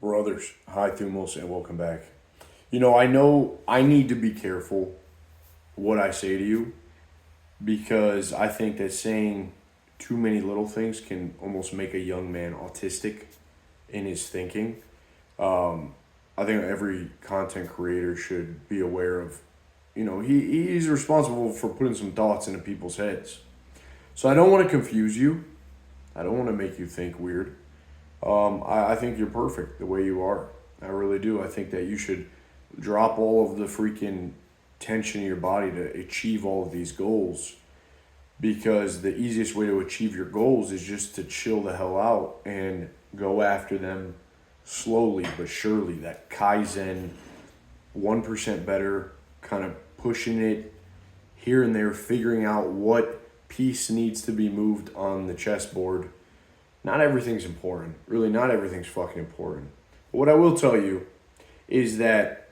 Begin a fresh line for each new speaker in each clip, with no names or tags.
Brothers, hi Thumos, and welcome back. I know I need to be careful what I say to you because I think that saying too many little things can almost make a young man autistic in his thinking. I think every content creator should be aware of, he's responsible for putting some thoughts into people's heads. So I don't want to confuse you. I don't want to make you think weird. I think you're perfect the way you are. I really do. I think that you should drop all of the freaking tension in your body to achieve all of these goals because the easiest way to achieve your goals is just to chill the hell out and go after them slowly but surely. That Kaizen, 1% better, kind of pushing it here and there, figuring out what piece needs to be moved on the chessboard. Not everything's important. Really, not everything's fucking important. But what I will tell you is that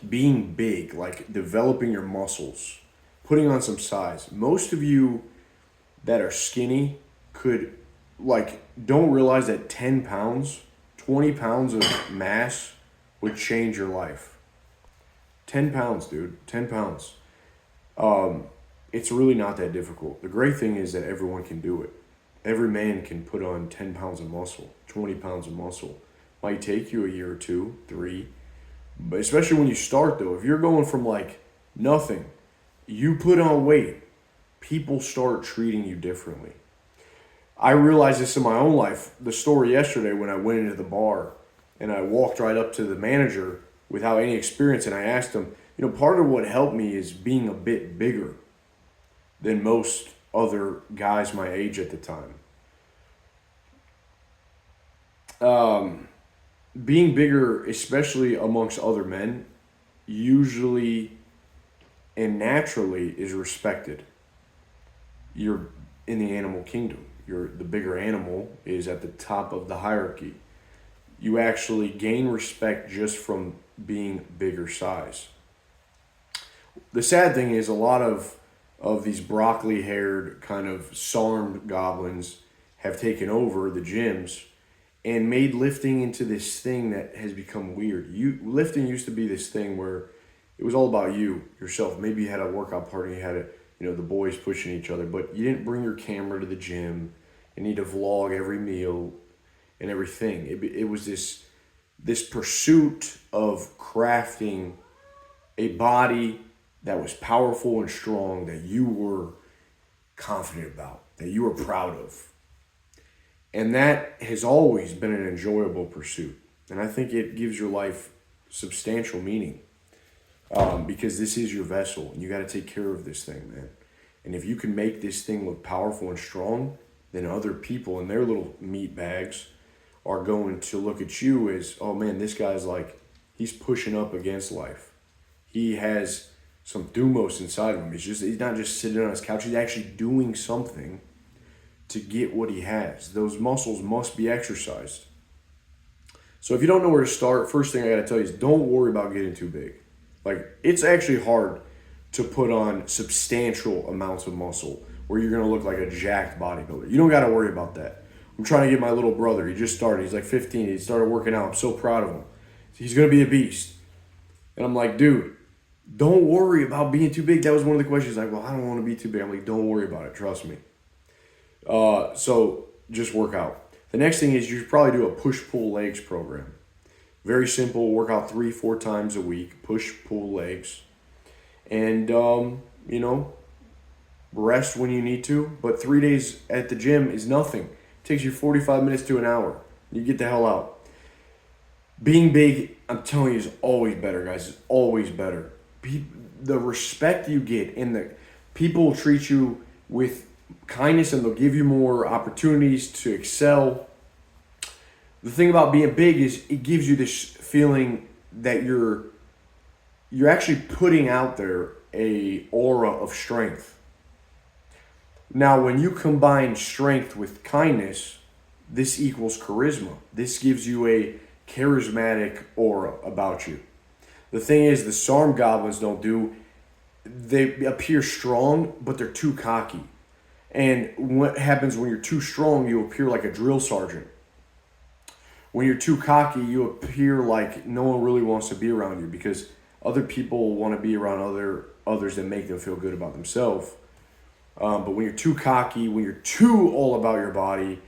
being big, like developing your muscles, putting on some size, most of you that are skinny could, don't realize that 10 pounds, 20 pounds of mass would change your life. 10 pounds, dude. 10 pounds. It's really not that difficult. The great thing is that everyone can do it. Every man can put on 10 pounds of muscle, 20 pounds of muscle. Might take you a year or two, three. But especially when you start, though, if you're going from nothing, you put on weight, people start treating you differently. I realized this in my own life. The story yesterday when I went into the bar and I walked right up to the manager without any experience and I asked him, part of what helped me is being a bit bigger than most other guys my age at the time. Being bigger, especially amongst other men, usually and naturally is respected. You're in the animal kingdom. The bigger animal is at the top of the hierarchy. You actually gain respect just from being bigger size. The sad thing is a lot of these broccoli-haired kind of SARM goblins have taken over the gyms and made lifting into this thing that has become weird. Lifting used to be this thing where it was all about yourself. Maybe you had a workout party, you had the boys pushing each other, but you didn't bring your camera to the gym. You need to vlog every meal and everything. It was this pursuit of crafting a body that was powerful and strong, that you were confident about, that you were proud of. And that has always been an enjoyable pursuit. And I think it gives your life substantial meaning because this is your vessel and you got to take care of this thing, man. And if you can make this thing look powerful and strong, then other people in their little meat bags are going to look at you as, oh man, this guy's he's pushing up against life. He has some Thumos inside of him. He's not just sitting on his couch. He's actually doing something to get what he has. Those muscles must be exercised. So if you don't know where to start, first thing I got to tell you is don't worry about getting too big. It's actually hard to put on substantial amounts of muscle where you're going to look like a jacked bodybuilder. You don't got to worry about that. I'm trying to get my little brother. He just started. He's 15. He started working out. I'm so proud of him. He's going to be a beast. And I'm like, dude, don't worry about being too big. That was one of the questions. Well, I don't want to be too big. I'm like, don't worry about it. Trust me. So just work out. The next thing is you should probably do a push-pull legs program. Very simple. Work out 3-4 times a week. Push-pull legs. And, rest when you need to. But 3 days at the gym is nothing. It takes you 45 minutes to an hour. You get the hell out. Being big, I'm telling you, is always better, guys. It's always better. The respect you get and the people will treat you with kindness and they'll give you more opportunities to excel. The thing about being big is it gives you this feeling that you're actually putting out there a aura of strength. Now, when you combine strength with kindness, this equals charisma. This gives you a charismatic aura about you. The thing is, the SARM goblins they appear strong, but they're too cocky. And what happens when you're too strong, you appear like a drill sergeant. When you're too cocky, you appear like no one really wants to be around you because other people want to be around others that make them feel good about themselves. But when you're too cocky, when you're too all about your body,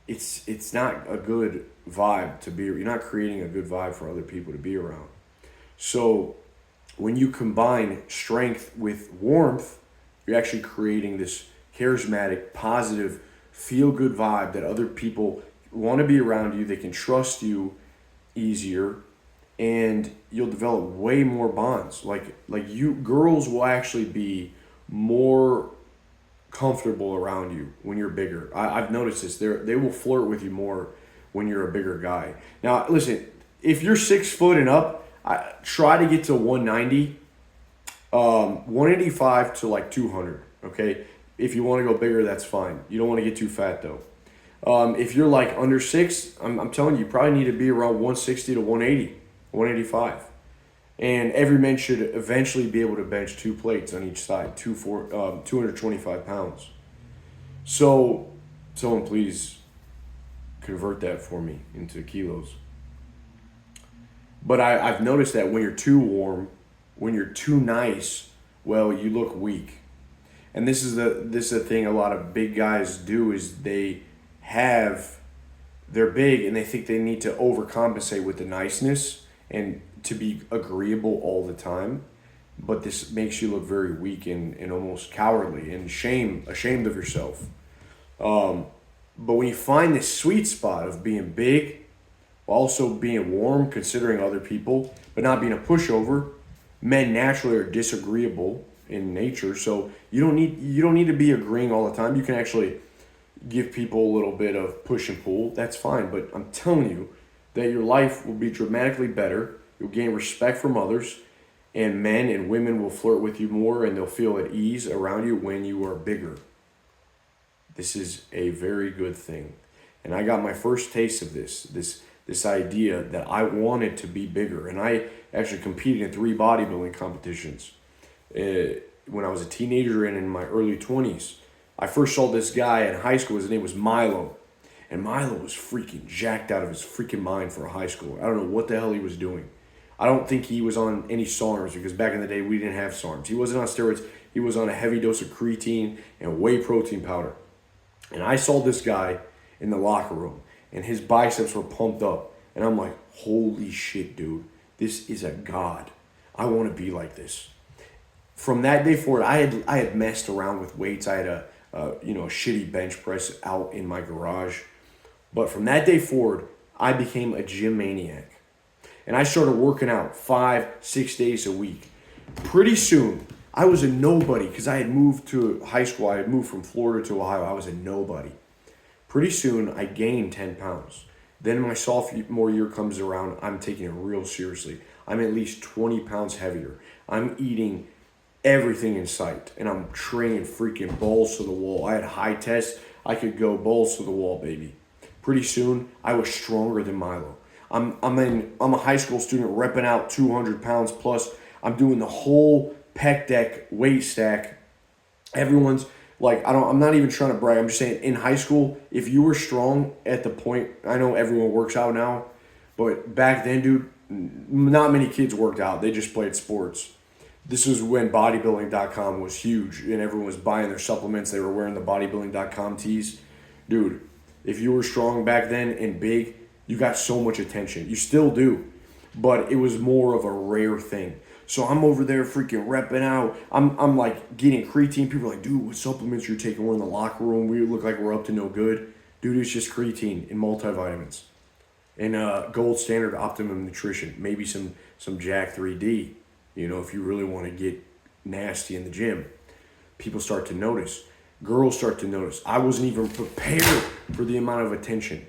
it's not a good vibe to be. You're not creating a good vibe for other people to be around. So when you combine strength with warmth, you're actually creating this charismatic, positive, feel good vibe that other people want to be around you. They can trust you easier, and you'll develop way more bonds. Like you, girls will actually be more comfortable around you when you're bigger. I've noticed this. They will flirt with you more when you're a bigger guy. Now, listen, if you're 6 foot and up, I try to get to 190, 185 to like 200. Okay, if you want to go bigger, that's fine. You don't want to get too fat though. If you're like under 6, I'm telling you, you probably need to be around 160 to 180, 185. And every man should eventually be able to bench 2 plates on each side, 225 pounds. So, someone please convert that for me into kilos. But I've noticed that when you're too warm, when you're too nice, well, you look weak. And this is the thing a lot of big guys do is they're big and they think they need to overcompensate with the niceness and to be agreeable all the time. But this makes you look very weak and almost cowardly and ashamed of yourself. But when you find this sweet spot of being big, while also being warm, considering other people, but not being a pushover, men naturally are disagreeable in nature. So you don't need to be agreeing all the time. You can actually give people a little bit of push and pull. That's fine. But I'm telling you that your life will be dramatically better. You'll gain respect from others, and men and women will flirt with you more, and they'll feel at ease around you when you are bigger. This is a very good thing. And I got my first taste of this idea that I wanted to be bigger. And I actually competed in 3 bodybuilding competitions when I was a teenager and in my early 20s. I first saw this guy in high school. His name was Milo. And Milo was freaking jacked out of his freaking mind for a high schooler. I don't know what the hell he was doing. I don't think he was on any SARMs because back in the day we didn't have SARMs. He wasn't on steroids. He was on a heavy dose of creatine and whey protein powder. And I saw this guy in the locker room and his biceps were pumped up. And I'm like, holy shit, dude. This is a god. I want to be like this. From that day forward, I had messed around with weights. I had a shitty bench press out in my garage. But from that day forward, I became a gym maniac. And I started working out 5-6 days a week. Pretty soon, I was a nobody because I had moved to high school. I had moved from Florida to Ohio. I was a nobody. Pretty soon, I gained 10 pounds. Then my sophomore year comes around, I'm taking it real seriously. I'm at least 20 pounds heavier. I'm eating everything in sight. And I'm training freaking balls to the wall. I had high tests. I could go balls to the wall, baby. Pretty soon, I was stronger than Milo. I'm a high school student repping out 200 pounds plus. I'm doing the whole pec deck weight stack. Everyone's like, I'm not even trying to brag. I'm just saying in high school, if you were strong at the point, I know everyone works out now, but back then, dude, not many kids worked out. They just played sports. This was when bodybuilding.com was huge and everyone was buying their supplements. They were wearing the bodybuilding.com tees. Dude, if you were strong back then and big, you got so much attention. You still do, but it was more of a rare thing. So I'm over there freaking repping out. I'm like getting creatine. People are like, dude, what supplements you're taking? We're in the locker room. We look like we're up to no good. Dude, it's just creatine and multivitamins. And gold standard optimum nutrition. Maybe some Jack 3D, if you really want to get nasty in the gym. People start to notice. Girls start to notice. I wasn't even prepared for the amount of attention.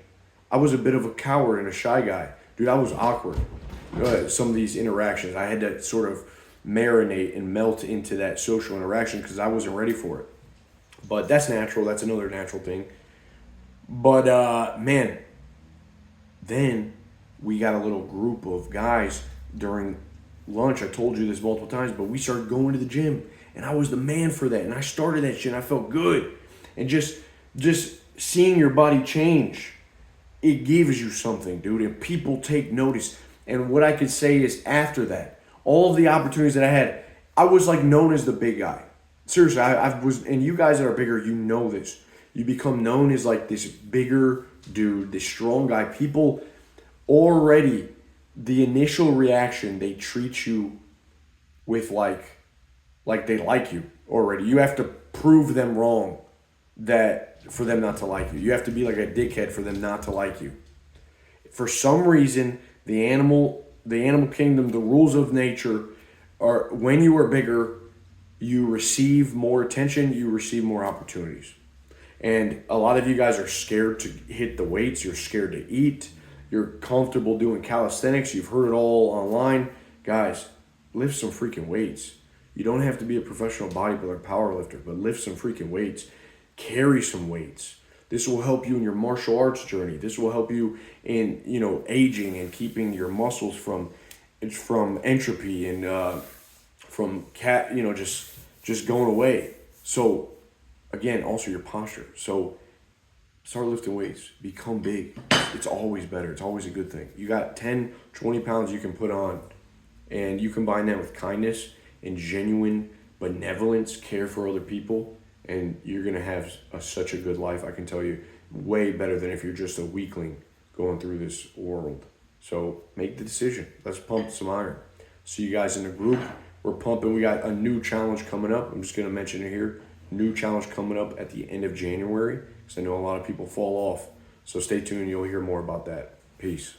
I was a bit of a coward and a shy guy. Dude, I was awkward. Some of these interactions, I had to sort of marinate and melt into that social interaction because I wasn't ready for it. But that's natural. That's another natural thing. But, man, then we got a little group of guys during lunch. I told you this multiple times, but we started going to the gym. And I was the man for that. And I started that shit and I felt good. And just seeing your body change it gives you something, dude, and people take notice. And what I could say is after that, all of the opportunities that I had, I was like known as the big guy. Seriously, I was, and you guys that are bigger, you know this. You become known as like this bigger dude, this strong guy. People already, the initial reaction, they treat you with like they like you already. You have to prove them wrong that for them not to like you. You have to be like a dickhead for them not to like you. For some reason, the animal kingdom, the rules of nature are when you are bigger, you receive more attention, you receive more opportunities. And a lot of you guys are scared to hit the weights, you're scared to eat, you're comfortable doing calisthenics, you've heard it all online. Guys, lift some freaking weights. You don't have to be a professional bodybuilder, power lifter, but lift some freaking weights. Carry some weights. This will help you in your martial arts journey. This will help you in, aging and keeping your muscles from entropy and from just going away. So again, also your posture. So start lifting weights. Become big. It's always better. It's always a good thing. You got 10, 20 pounds you can put on, and you combine that with kindness and genuine benevolence, care for other people, and you're going to have such a good life, I can tell you, way better than if you're just a weakling going through this world. So make the decision. Let's pump some iron. See you guys in the group. We're pumping. We got a new challenge coming up. I'm just going to mention it here. New challenge coming up at the end of January, because I know a lot of people fall off. So stay tuned. You'll hear more about that. Peace.